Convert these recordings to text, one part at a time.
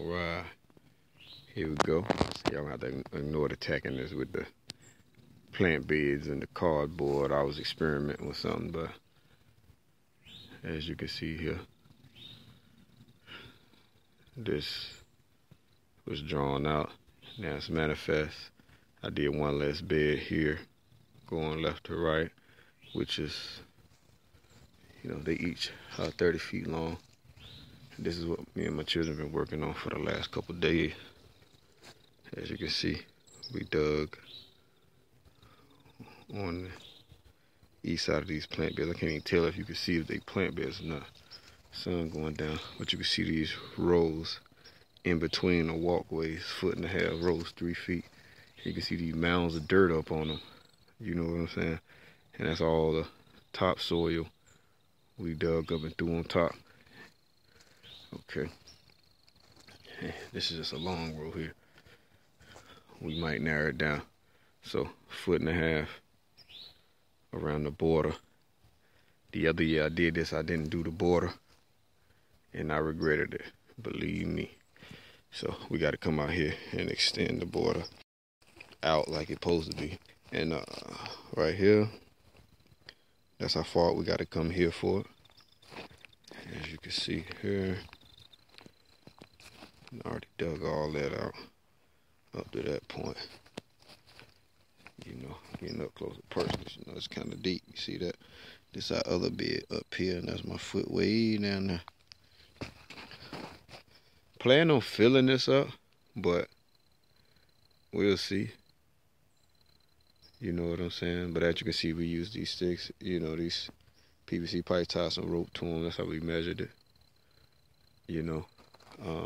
Alright, here we go. Y'all have to ignore the tackiness with the plant beds and the cardboard. I was experimenting with something, but as you can see here, this was drawn out. Now it's manifest. I did one less bed here, going left to right, which is, you know, they each are 30 feet long. This is what me and my children have been working on for the last couple of days. As you can see, we dug on the east side of these plant beds. I can't even tell if you can see if they plant beds or not. Sun going down, but you can see these rows in between the walkways, 1.5 foot, rows 3 feet. You can see these mounds of dirt up on them. You know what I'm saying? And that's all the topsoil we dug up and threw on top. Okay. This is just a long row here. We might narrow it down. So 1.5 foot around the border. The other year I did this, I didn't do the border, and I regretted it, believe me. So we got to come out here and extend the border out like it's supposed to be. And right here, that's how far we got to come here for it. As you can see here, I already dug all that out up to that point. You know, getting up close to personally, you know, it's kind of deep. You see that? This our other bed up here, and that's my foot way down there. Plan on filling this up, but we'll see. You know what I'm saying? But as you can see, we use these sticks, you know, these PVC pipe, tied some rope to them. That's how we measured it. You know,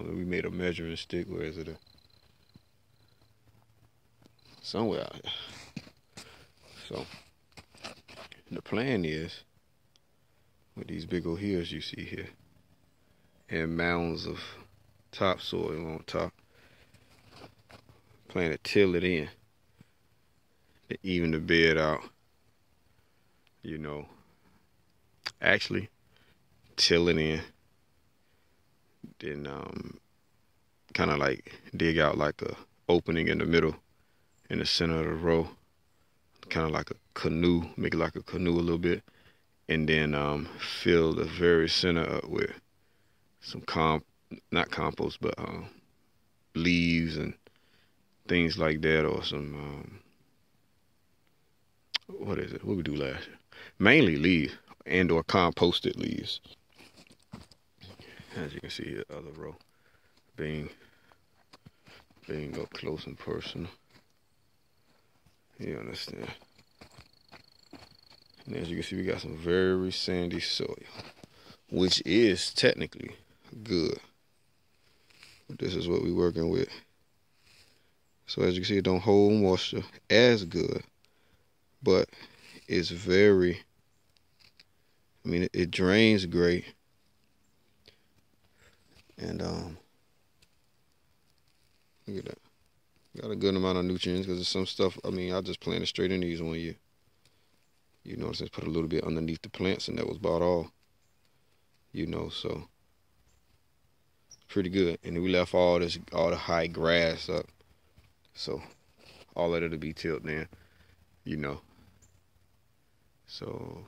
we made a measuring stick. Where is it? Somewhere out here. So the plan is, with these big old hills you see here, and mounds of topsoil on top, plan to till it in, to even the bed out. You know, actually till it in, then kind of like dig out like a opening in the middle, in the center of the row, kind of like a canoe, make it like a canoe a little bit, and then fill the very center up with some not compost, but leaves and things like that, or some what is it? What we do last year? Mainly leaves and or composted leaves. As you can see, the other row being up close and personal. You understand? And as you can see, we got some very sandy soil, which is technically good. But this is what we're working with. So as you can see, it don't hold moisture as good, but it's very, I mean, it drains great. And look at that. Got a good amount of nutrients, because there's some stuff, I mean, I just planted straight in these 1 year. You know, since put a little bit underneath the plants, and that was about all. You know, so pretty good. And then we left all the high grass up. So all of it'll be tilled in, you know. So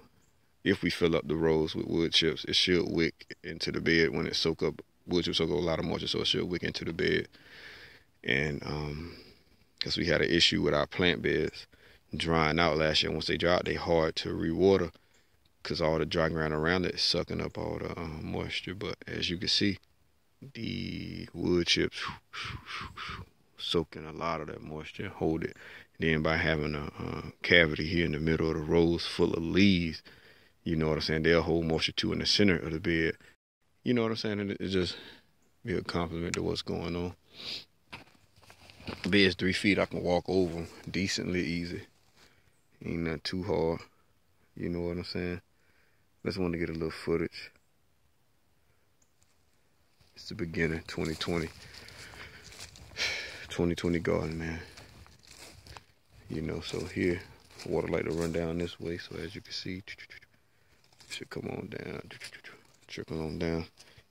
if we fill up the rows with wood chips, it should wick into the bed when it soak up. Wood chips soak up a lot of moisture, so it should wick into the bed. And because we had an issue with our plant beds drying out last year. Once they dry out, they hard to rewater, because all the dry ground around it is sucking up all the moisture. But as you can see, the wood chips soaking a lot of that moisture, hold it. Then by having a cavity here in the middle of the rows full of leaves, you know what I'm saying, they'll hold moisture too in the center of the bed. You know what I'm saying? And it just be a compliment to what's going on. The bed's 3 feet. I can walk over them decently easy. Ain't nothing too hard. You know what I'm saying? Just want to get a little footage. It's the beginning, 2020. 2020 garden, man. You know, so here, water like to run down this way. So as you can see, it should come on down, trickle on down,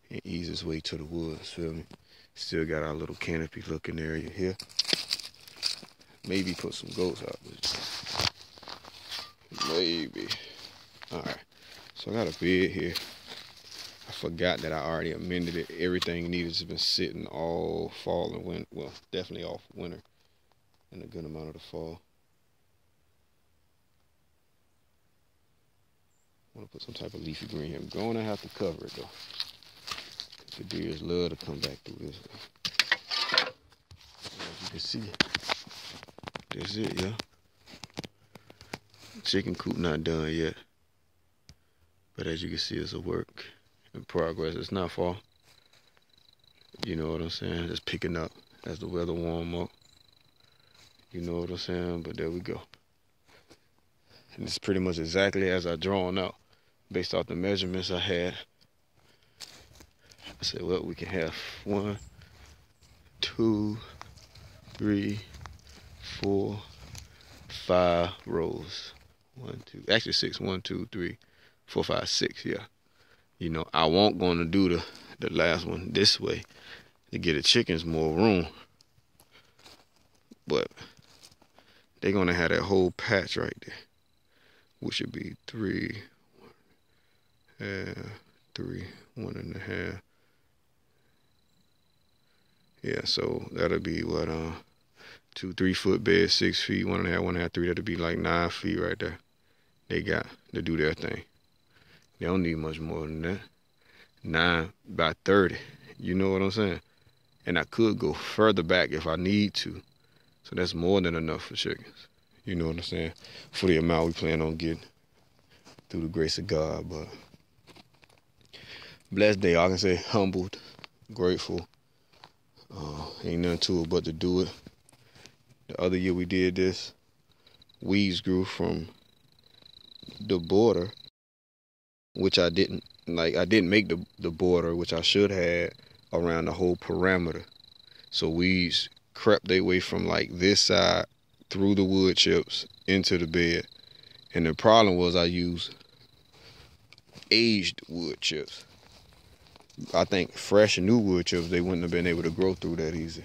and ease its way to the woods, feel me? Still got our little canopy looking area here. Maybe put some goats out. Maybe. Alright. So I got a bed here. I forgot that I already amended it. Everything needed to been sitting all fall and winter. Well, definitely all winter and a good amount of the fall. I want to put some type of leafy green here. I'm going to have to cover it though. The deers love to come back through this way. As you can see, that's it, yeah. Chicken coop not done yet. But as you can see, it's a work in progress. It's not far. You know what I'm saying? Just picking up as the weather warm up. You know what I'm saying? But there we go. And it's pretty much exactly as I drawn out based off the measurements I had. I said, well, we can have 1, 2, 3, 4, 5 rows. 1, 2, actually 6. 1, 2, 3, 4, 5, 6. Yeah. You know, I won't gonna do the last one this way to get the chickens more room. But they're gonna have that whole patch right there, which would be 3, 3, 1.5. Yeah, so that'll be what 2 3-foot beds, 6 feet, 1.5, 1.5, 3. That'll be like 9 feet right there. They got to do their thing. They don't need much more than that. 9 by 30. You know what I'm saying? And I could go further back if I need to. So that's more than enough for chickens. You know what I'm saying? For the amount we plan on getting through the grace of God. But blessed day. I can say humbled, grateful. Ain't nothing to it but to do it. The other year we did this, weeds grew from the border, which I didn't like. I didn't make the border, which I should have, around the whole parameter. So weeds crept their way from like this side through the wood chips into the bed. And the problem was I used aged wood chips. I think fresh and new wood chips, they wouldn't have been able to grow through that easy.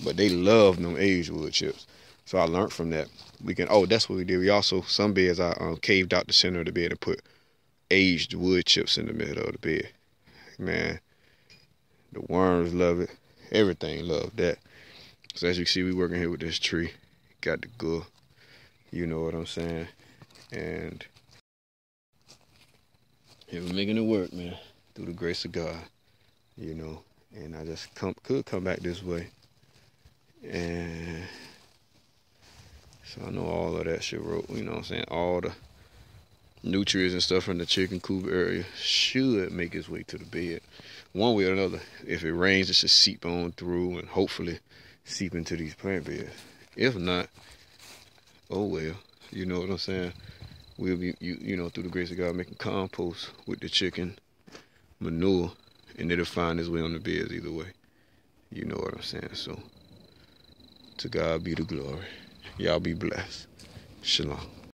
But they love them aged wood chips. So I learned from that. That's what we did. We also, some beds I caved out the center of the bed and put aged wood chips in the middle of the bed. Man, the worms love it. Everything loved that. So as you see, we working here with this tree. Got the good. You know what I'm saying? And we're making it work, man. Through the grace of God. You know. And I just could come back this way. And so I know all of that shit wrote, you know what I'm saying? All the nutrients and stuff from the chicken coop area should make its way to the bed. One way or another. If it rains, it should seep on through and hopefully seep into these plant beds. If not, oh well. You know what I'm saying? We'll be, you know, through the grace of God, making compost with the chicken manure, and it'll find its way on the beds either way. You know what I'm saying? So, to God be the glory. Y'all be blessed. Shalom.